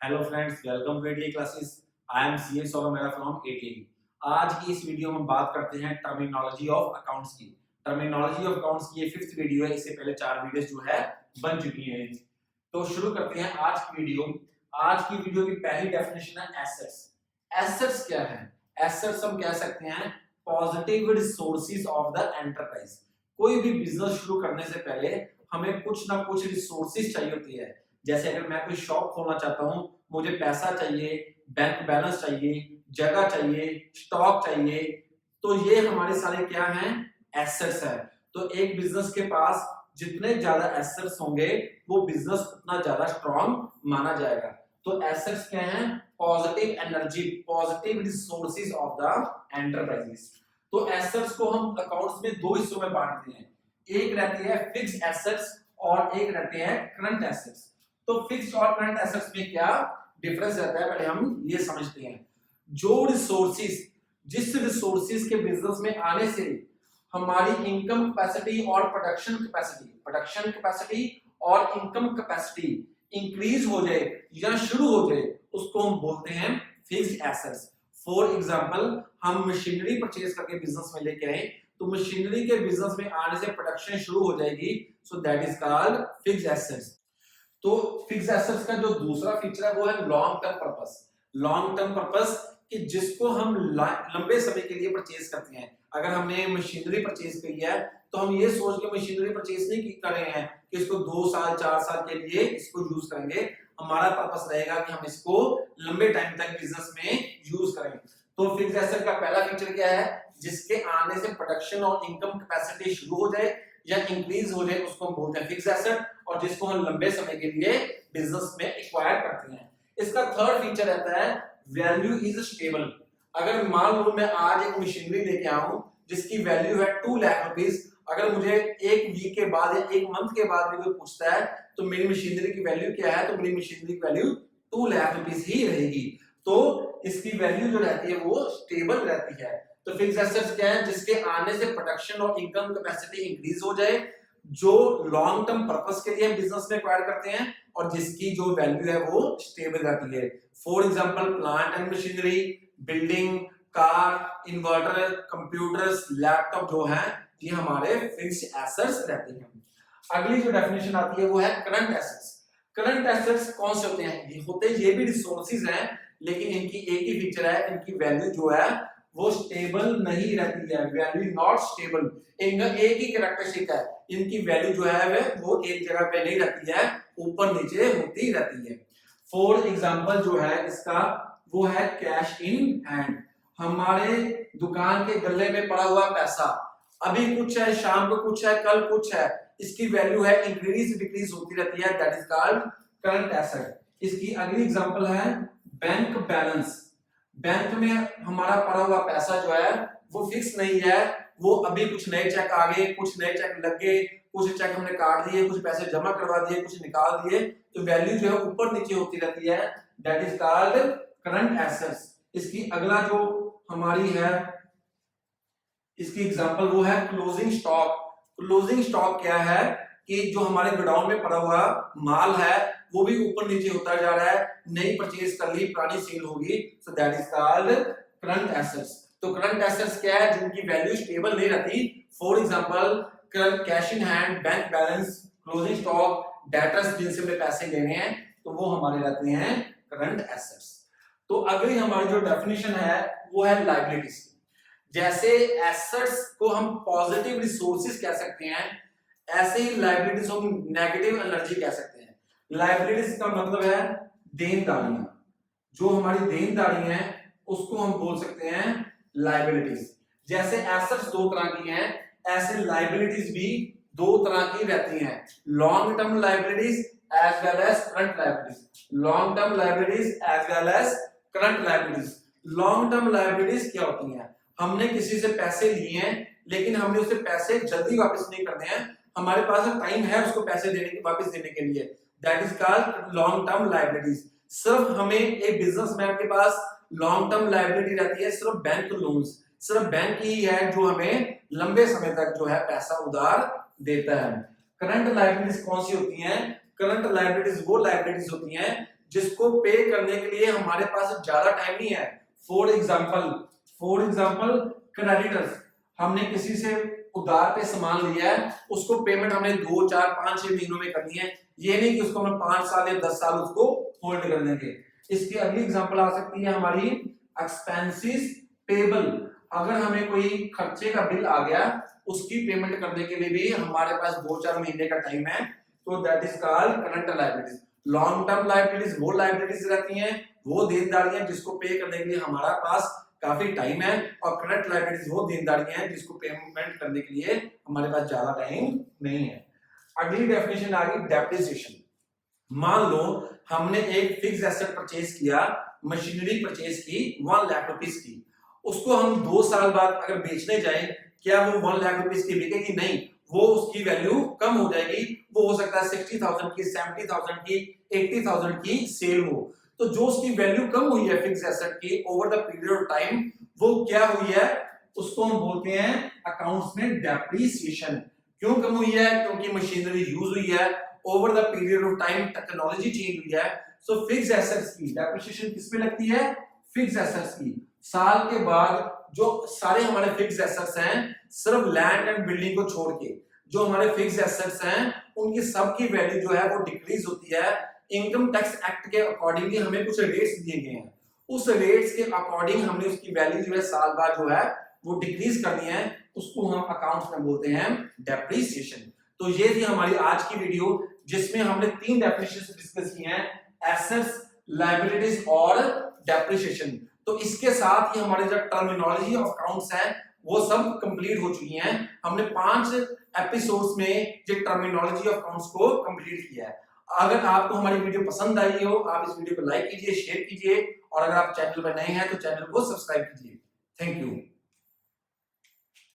Hello friends, welcome to ATA classes. I am CA Saurabh from ATA. आज की इस video में हम बात करते हैं टर्मिनोलॉजी ऑफ अकाउंट्स की। टर्मिनोलॉजी ऑफ अकाउंट्स की ये 5th वीडियो है। इससे पहले 4 वीडियोस जो है बन चुकी हैं। तो शुरू करते हैं आज की वीडियो। आज की वीडियो की पहली डेफिनेशन है एसेट्स। एसेट्स क्या है? एसेट्स हम कह सकते हैं positive resources of the enterprise. कोई भी बिजनेस शुरू करने से पहले हमें कुछ ना कुछ रिसोर्सेज चाहिए होती है। जैसे अगर मैं कोई शॉप खोलना चाहता हूँ, मुझे पैसा चाहिए, बैंक बैलेंस चाहिए, जगह चाहिए, स्टॉक चाहिए। तो ये हमारे सारे क्या हैं? एसेट्स है। तो एक बिजनेस के पास जितने ज्यादा एसेट्स होंगे वो बिजनेस उतना ज्यादा स्ट्रॉन्ग माना जाएगा। तो एसेट्स क्या हैं? Positive energy, positive resources of the enterprises. तो एसेट्स को हम अकाउंट्स में दो हिस्सों में बांटते हैं। एक रहती है फिक्स्ड एसेट्स और एक रहते हैं करंट एसेट्स। तो फिक्स्ड और करंट एसेट्स में क्या डिफरेंस रहता है, पहले हम ये समझते हैं। जो रिसोर्सेज, जिस रिसोर्सेज के बिजनेस में आने से हमारी इनकम कैपेसिटी और प्रोडक्शन कैपेसिटी और इनकम कैपेसिटी इंक्रीज हो जाए या शुरू हो जाए, उसको हम बोलते हैं फिक्स्ड एसेट्स। फॉर एग्जांपल, हम मशीनरी परचेज करके बिजनेस में लेके आए, तो मशीनरी के बिजनेस में आने से प्रोडक्शन शुरू हो जाएगी, so that is called fixed assets. तो फिक्स्ड एसेट्स का जो दूसरा फीचर है वो है long term purpose. Long term purpose कि जिसको हम लंबे समय के लिए परचेज करते हैं। अगर हमने मशीनरी परचेज की है तो हम ये सोच के मशीनरी परचेज नहीं कर रहे हैं कि इसको 2 साल 4 साल के लिए इसको यूज करेंगे। हमारा पर्पस रहेगा कि हम इसको लंबे टाइम तक बिजनेस में यूज करें। तो फिक्स्ड एसेट का पहला फीचर क्या है? जिसके आने से प्रोडक्शन और इनकम कैपेसिटी शुरू हो जाए या इंक्रीज हो जाए, उसको हम बोलते हैं फिक्स्ड एसेट, और जिसको हम लंबे समय के लिए बिजनेस में एक्वायर करते हैं। इसका थर्ड फीचर रहता है वैल्यू इज स्टेबल। अगर मान लो मैं आज एक मशीनरी लेके आऊं जिसकी वैल्यू है 2 लाख रुपीस, अगर मुझे एक वीक के बाद या एक मंथ के बाद भी कोई पूछता है तो मेरी मशीनरी की वैल्यू क्या है, तो मेरी मशीनरी की वैल्यू 2 लाख रुपीस ही रहेगी। तो इसकी वैल्यू जो रहती है वो स्टेबल रहती है। तो फिक्स्ड एसेट्स क्या है? जिसके आने से प्रोडक्शन और इनकम कैपेसिटी इंक्रीज हो जाए, जो लॉन्ग टर्म पर्पस के लिए हम बिजनेस में एक्वायर करते हैं और जिसकी जो वैल्यू है वो स्टेबल रहती है। For example, plant and machinery, building, car, inverter, computers, laptop जो है ये हमारे फिक्स्ड एसेट्स रहते हैं। अगली जो डेफिनेशन आती है वो है करंट एसेट्स। करंट एसेट्स कौन से होते हैं? ये भी रिसोर्सेज हैं, लेकिन इनकी एक ही फीचर है, इनकी वैल्यू जो है वो स्टेबल नहीं रहती है। Value not stable. इनका एक ही कैरेक्टरिस्टिक है, इनकी वैल्यू जो है वो एक जगह पे नहीं रहती है, ऊपर नीचे होती रहती है। फॉर एग्जांपल जो है इसका वो है कैश इन हैंड। हमारे दुकान के गल्ले में पड़ा हुआ पैसा, अभी कुछ है, शाम को कुछ है, कल कुछ है, इसकी वैल्यू है इंक्रीज डिक्रीज होती रहती है, that is called current asset. इसकी अगली एग्जांपल है बैंक बैलेंस। बैंक में हमारा पड़ा हुआ पैसा जो है वो फिक्स नहीं है, वो अभी कुछ नए चेक आ गए, कुछ नए चेक लग गए, कुछ चेक हमने काट दिए, कुछ पैसे जमा करवा दिए, कुछ निकाल दिए, तो वैल्यू जो है ऊपर नीचे होती रहती है, that is called current assets. इसकी अगला जो हमारी है, इसकी एग्जांपल वो है क्लोजिंग स्टॉक। क्लोजिंग स्टॉक क्या है कि जो हमारे गोडाउन में पड़ा हुआ माल है वो भी ऊपर नीचे होता जा रहा है, नई परचेज कर ली, पुरानी सेल होगी, so that is called current assets. तो करंट एसेट्स क्या है? जिनकी वैल्यू स्टेबल नहीं रहती। For example, cash in hand, bank balance, closing stock, debtors जिनसे हमें पैसे लेने हैं, तो वो हमारे रहते हैं करंट एसेट्स। तो अगली हमारी जो डेफिनेशन है वो है लायबिलिटीज। जैसे एसेट्स को हम पॉजिटिव रिसोर्सेज कह सकते हैं, ऐसे ही लायबिलिटीज को हम नेगेटिव एनर्जी कह सकते हैं। लायबिलिटीज का मतलब है देनदारियां। जो हमारी देनदारी है उसको हम बोल सकते हैं लायबिलिटीज। जैसे एसेट्स दो तरह की हैं, ऐसे लायबिलिटीज भी दो तरह की रहती हैं, long term liabilities as well as current liabilities. Long term liabilities as well as current liabilities. Long term liabilities क्या होती हैं? हमने किसी से पैसे लिए हैं, लेकिन हमने उसे पैसे जल्दी वापस नहीं करने हैं, हमारे पास टाइम है उसको पैसे देने के, वापस देने के लिए, that is called long term liabilities. सिर्फ हमें एक बिजनेसमैन के पास लॉन्ग टर्म लायबिलिटी रहती है सिर्फ बैंक लोन्स, सिर्फ बैंक ही है जो हमें लंबे समय तक जो है पैसा उधार देता है। करंट लायबिलिटीज कौन सी होती हैं? करंट लायबिलिटीज वो लायबिलिटीज होती हैं जिसको पे करने के लिए हमारे पास ज्यादा टाइम नहीं है। फॉर एग्जाम्पल क्रेडिटर्स, हमने किसी से उधार पे सामान लिया है, उसको पेमेंट हमने 2, 4, 5, 6 महीनों में करनी है। ये नहीं कि उसको हम 5 साल या 10 साल उसको होल्ड कर लेंगे। इसकी अगली एग्जांपल आ सकती है हमारी एक्सपेंसेस पेबल। अगर हमें कोई खर्चे का बिल आ गया, उसकी पेमेंट करने के लिए भी हमारे पास 2-4 महीने का टाइम है, तो that is called current liabilities. Long term liabilities वो लायबिलिटीज रहती हैं, वो देनदारियां जिसको पे करने के लिए हमारा पास काफी टाइम है, और करंट लायबिलिटीज वो देनदारियां हैं जिसको पेमेंट करने के लिए हमारे पास ज्यादा टाइम नहीं है। अगली डेफिनेशन आ गई डेप्रिसिएशन। मान लो हमने एक फिक्स एसेट परचेज किया, मशीनरी परचेज की 1 लाख रुपीस की, उसको हम 2 साल बाद अगर बेचने जाएं, क्या वो 1 लाख रुपीस की बिकेगी? नहीं, वो उसकी वैल्यू कम हो जाएगी। वो हो सकता है 60,000 की, 70,000 की, 80,000 की सेल हो। तो जो उसकी वैल्यू कम हुई है फिक्स एसेट की over the period of time, वो क्या हुई है? उसको हम बोलते हैं अकाउंट्स में डेप्रिसिएशन। क्यों कम हुई है? क्योंकि मशीनरी यूज हुई है, over the period of time technology change हुई है। सो फिक्स एसेट्स की डेप्रिसिएशन किस पे लगती है? फिक्स एसेट्स की। साल के बाद जो सारे हमारे फिक्स एसेट्स हैं, सिर्फ लैंड एंड बिल्डिंग को छोड़ के जो हमारे फिक्स एसेट्स हैं, उनकी सबकी वैल्यू जो है वो डिक्रीज होती है। इनकम टैक्स एक्ट के अकॉर्डिंगली हमें कुछ रेट्स दिए गए हैं, उस रेट्स के अकॉर्डिंग हमने उसकी वैल्यू जो है साल बाद जो है वो डिक्रीज करनी है। उसको हम अकाउंट्स में बोलते हैं डेप्रिसिएशन। तो ये थी हमारी आज की वीडियो, जिसमें हमने 3 डेफिनेशंस डिस्कस की हैं, एसेट्स, लायबिलिटीज और डेप्रिसिएशन। तो इसके साथ ही हमारे जो टर्मिनोलॉजी ऑफ अकाउंट्स है वो सब कंप्लीट हो चुकी हैं। हमने 5 एपिसोड्स में ये टर्मिनोलॉजी ऑफ अकाउंट्स को कंप्लीट किया है। अगर आपको हमारी वीडियो पसंद आई हो, आप इस वीडियो को लाइक कीजिए, शेयर कीजिए, और अगर आप चैनल पर नए हैं तो चैनल को सब्सक्राइब कीजिए। Thank you.